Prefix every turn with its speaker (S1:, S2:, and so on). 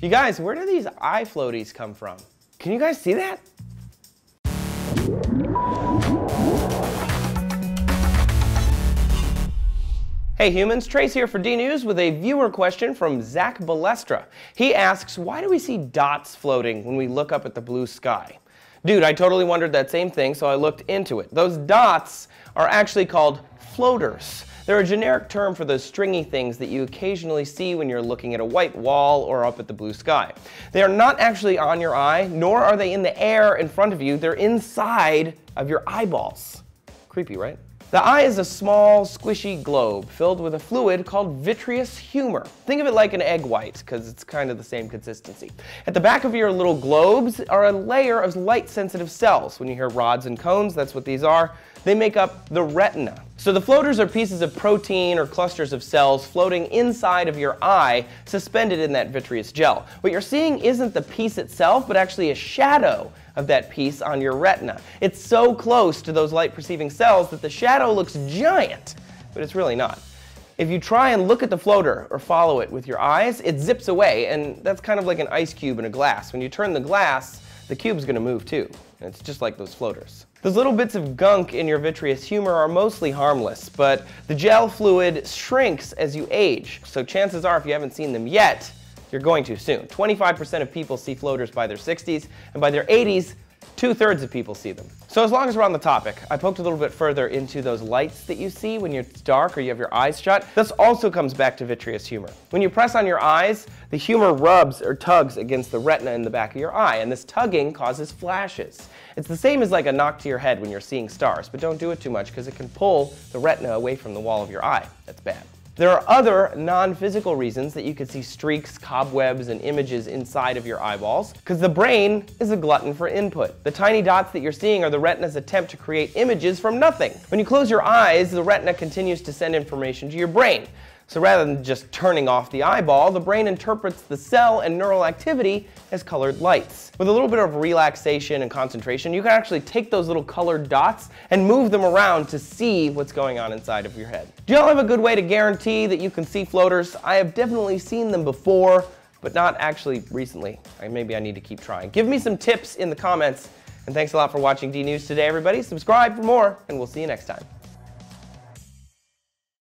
S1: You guys, where do these eye floaties come from? Can you guys see that? Hey humans, Trace here for DNews with a viewer question from Zach Balestra. He asks, why do we see dots floating when we look up at the blue sky? Dude, I totally wondered that same thing, so I looked into it. Those dots are actually called floaters. They're a generic term for those stringy things that you occasionally see when you're looking at a white wall or up at the blue sky. They are not actually on your eye, nor are they in the air in front of you. They're inside of your eyeballs. Creepy, right? The eye is a small, squishy globe filled with a fluid called vitreous humor. Think of it like an egg white, because it's kind of the same consistency. At the back of your little globes are a layer of light-sensitive cells. When you hear rods and cones, that's what these are. They make up the retina. So the floaters are pieces of protein or clusters of cells floating inside of your eye, suspended in that vitreous gel. What you're seeing isn't the piece itself, but actually a shadow of that piece on your retina. It's so close to those light-perceiving cells that the shadow looks giant, but it's really not. If you try and look at the floater or follow it with your eyes, it zips away, and that's kind of like an ice cube in a glass. When you turn the glass, the cube's going to move too. And it's just like those floaters. Those little bits of gunk in your vitreous humor are mostly harmless, but the gel fluid shrinks as you age. So chances are, if you haven't seen them yet, you're going to soon. 25% of people see floaters by their 60s, and by their 80s, 2/3 of people see them. So as long as we're on the topic, I poked a little bit further into those lights that you see when it's dark or you have your eyes shut. This also comes back to vitreous humor. When you press on your eyes, the humor rubs or tugs against the retina in the back of your eye, and this tugging causes flashes. It's the same as like a knock to your head when you're seeing stars, but don't do it too much because it can pull the retina away from the wall of your eye. That's bad. There are other non-physical reasons that you could see streaks, cobwebs, and images inside of your eyeballs, because the brain is a glutton for input. The tiny dots that you're seeing are the retina's attempt to create images from nothing. When you close your eyes, the retina continues to send information to your brain. So rather than just turning off the eyeball, the brain interprets the cell and neural activity as colored lights. With a little bit of relaxation and concentration, you can actually take those little colored dots and move them around to see what's going on inside of your head. Do y'all have a good way to guarantee that you can see floaters? I have definitely seen them before, but not actually recently. Maybe I need to keep trying. Give me some tips in the comments, and thanks a lot for watching DNews today, everybody. Subscribe for more, and we'll see you next time.